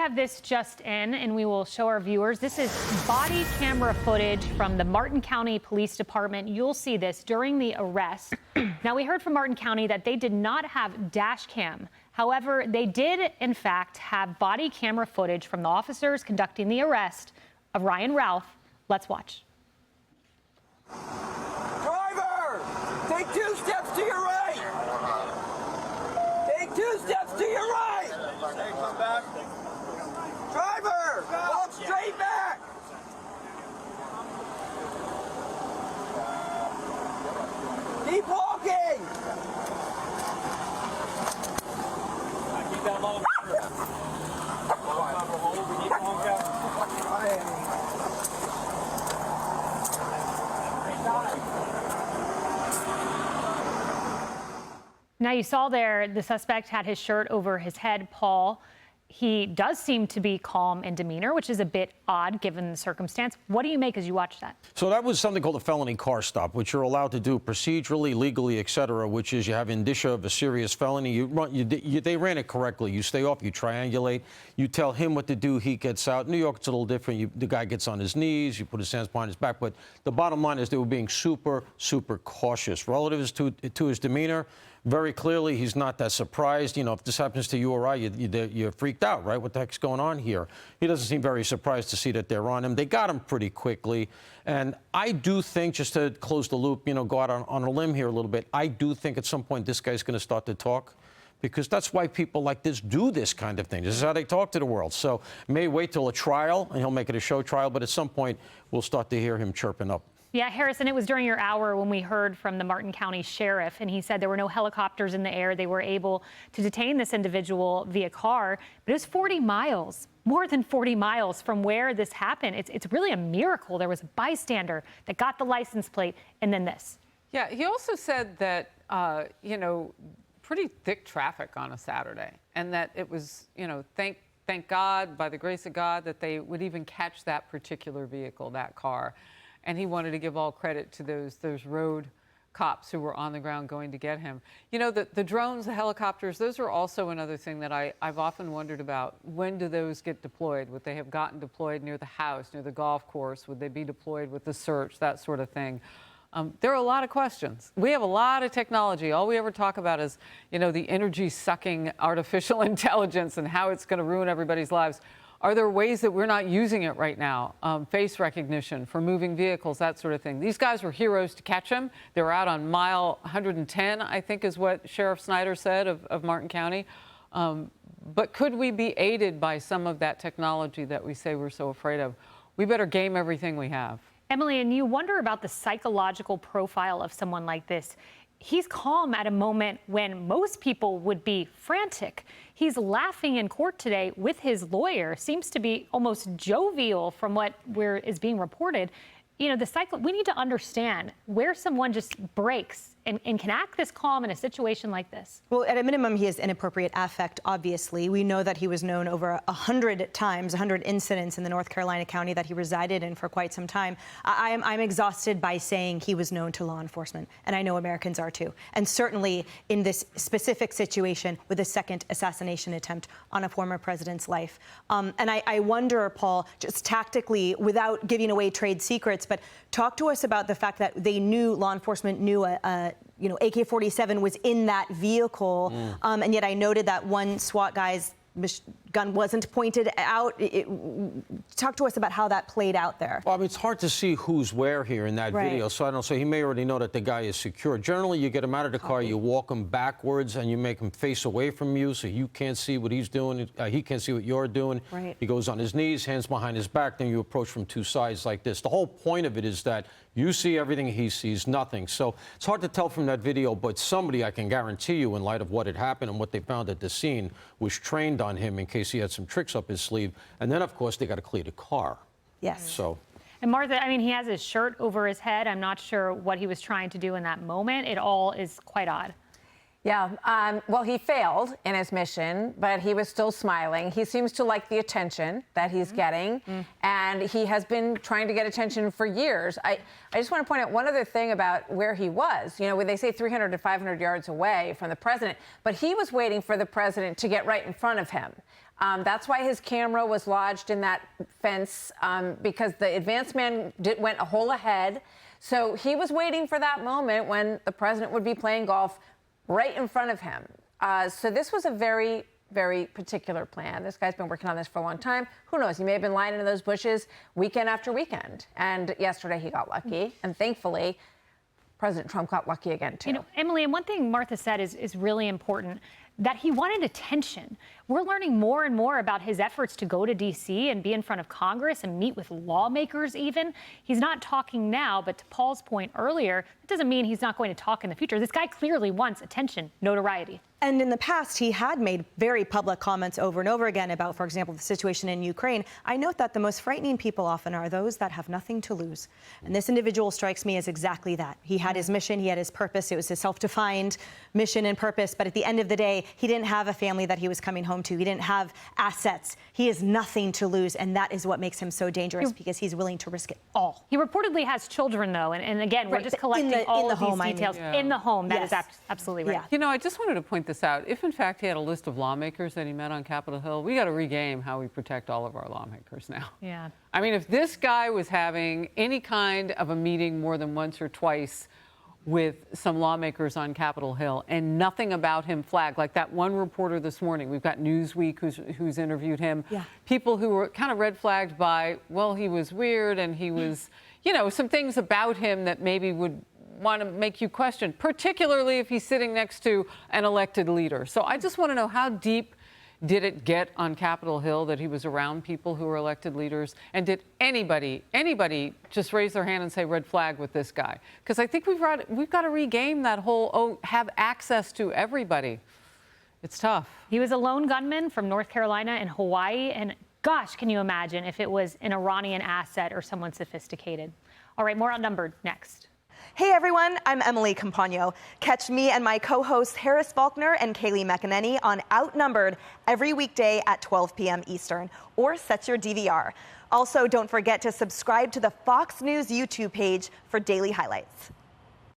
have this just in, and we will show our viewers. This is body camera footage from the Martin County Police Department. You'll see this during the arrest. Now, we heard from Martin County that they did not have dash cam. However, they did, in fact, have body camera footage from the officers conducting the arrest of Ryan Ralph. Let's watch. Driver, take 2 steps to your right. Take 2 steps to your right. Come back. Driver, walk straight back. Keep walking. Keep that low. Now, you saw there the suspect had his shirt over his head, Paul. He does seem to be calm in demeanor, which is a bit odd given the circumstance. What do you make as you watch that? So that was something called a felony car stop, which you're allowed to do procedurally, legally, et cetera, which is you have indicia of a serious felony. They ran it correctly. You stay off, you triangulate, you tell him what to do, he gets out. New York, it's a little different. The guy gets on his knees, you put his hands behind his back. But the bottom line is they were being super, super cautious. Relative to his demeanor, very clearly, he's not that surprised. You know, if this happens to you or I, you're freaked out, right? What the heck's going on here? He doesn't seem very surprised to see that they're on him. They got him pretty quickly. And I do think, just to close the loop, you know, go out on a limb here a little bit, I do think at some point this guy's going to start to talk, because that's why people like this do this kind of thing. This is how they talk to the world. So may wait till a trial, and he'll make it a show trial, but at some point we'll start to hear him chirping up. Yeah, Harrison, it was during your hour when we heard from the Martin County Sheriff, and he said there were no helicopters in the air. They were able to detain this individual via car, but it was 40 miles, more than 40 miles from where this happened. It's really a miracle. There was a bystander that got the license plate, and then this. Yeah, he also said that, you know, pretty thick traffic on a Saturday, and that it was, you know, thank God, by the grace of God, that they would even catch that particular vehicle, that car. And he wanted to give all credit to those road cops who were on the ground going to get him. You know, the drones, the helicopters, those are also another thing that I've often wondered about. When do those get deployed? Would they have gotten deployed near the house, near the golf course? Would they be deployed with the search, that sort of thing? There are a lot of questions. We have a lot of technology. All we ever talk about is, you know, the energy-sucking artificial intelligence and how it's going to ruin everybody's lives. Are there ways that we're not using it right now? Face recognition for moving vehicles, that sort of thing. These guys were heroes to catch him. They were out on mile 110, I think is what Sheriff Snyder said of Martin County. But could we be aided by some of that technology that we say we're so afraid of? We better game everything we have. Emily, and you wonder about the psychological profile of someone like this. He's calm at a moment when most people would be frantic. He's laughing in court today with his lawyer. Seems to be almost jovial from what is being reported. You know, we need to understand where someone just breaks and can act this calm in a situation like this. Well, at a minimum, he has inappropriate affect, obviously. We know that he was known over 100 times, 100 incidents in the North Carolina county that he resided in for quite some time. I'm exhausted by saying he was known to law enforcement, and I know Americans are too. And certainly in this specific situation with a second assassination attempt on a former president's life. And I wonder, Paul, just tactically, without giving away trade secrets, but talk to us about the fact that law enforcement knew AK-47 was in that vehicle, and yet I noted that one SWAT guy's gun wasn't pointed out. Talk to us about how that played out there. Well, I mean, it's hard to see who's where here in that video, so I don't know. So he may already know that the guy is secure. Generally, you get him out of the car, you walk him backwards, and you make him face away from you so you can't see what he's doing. He can't see what you're doing. Right. He goes on his knees, hands behind his back, then you approach from two sides like this. The whole point of it is that you see everything, he sees nothing. So it's hard to tell from that video, but somebody, I can guarantee you, in light of what had happened and what they found at the scene, was trained on him in case he had some tricks up his sleeve. And then, of course, they got to clear the car. Yes. So. And Martha, I mean, he has his shirt over his head. I'm not sure what he was trying to do in that moment. It all is quite odd. Yeah, well, he failed in his mission, but he was still smiling. He seems to like the attention that he's getting, and he has been trying to get attention for years. I just want to point out one other thing about where he was. You know, when they say 300 to 500 yards away from the president, but he was waiting for the president to get right in front of him. That's why his camera was lodged in that fence, because the advance man went a hole ahead. So he was waiting for that moment when the president would be playing golf right in front of him. So this was a very, very particular plan. This guy's been working on this for a long time. Who knows? He may have been lying in those bushes weekend after weekend. And yesterday he got lucky. And thankfully, President Trump got lucky again, too. You know, Emily, and one thing Martha said is really important, that he wanted attention. We're learning more and more about his efforts to go to D.C. and be in front of Congress and meet with lawmakers even. He's not talking now, but to Paul's point earlier, it doesn't mean he's not going to talk in the future. This guy clearly wants attention, notoriety. And in the past, he had made very public comments over and over again about, for example, the situation in Ukraine. I note that the most frightening people often are those that have nothing to lose. And this individual strikes me as exactly that. He had his mission, he had his purpose. It was his self-defined mission and purpose. But at the end of the day, he didn't have a family that he was coming home to. He didn't have assets. He has nothing to lose. And that is what makes him so dangerous, because he's willing to risk it all. He reportedly has children, though. And again, we're just collecting all of these details. In the home, that is absolutely right. Yeah. You know, I just wanted to point this out. If, in fact, he had a list of lawmakers that he met on Capitol Hill, we got to regame how we protect all of our lawmakers now. Yeah. I mean, if this guy was having any kind of a meeting more than once or twice with some lawmakers on Capitol Hill and nothing about him flagged, like that one reporter this morning, we've got Newsweek who's interviewed him, people who were kind of red flagged by, well, he was weird and he was, you know, some things about him that maybe would want to make you question, particularly if he's sitting next to an elected leader. So I just want to know, how deep did it get on Capitol Hill that he was around people who were elected leaders? And did anybody just raise their hand and say red flag with this guy? Because I think we've got to regame that whole, have access to everybody. It's tough. He was a lone gunman from North Carolina and Hawaii. And gosh, can you imagine if it was an Iranian asset or someone sophisticated? All right, more Outnumbered next. Hey everyone, I'm Emily Campagno. Catch me and my co-hosts Harris Faulkner and Kaylee McEnany on Outnumbered every weekday at 12 p.m. Eastern, or set your DVR. Also, don't forget to subscribe to the Fox News YouTube page for daily highlights.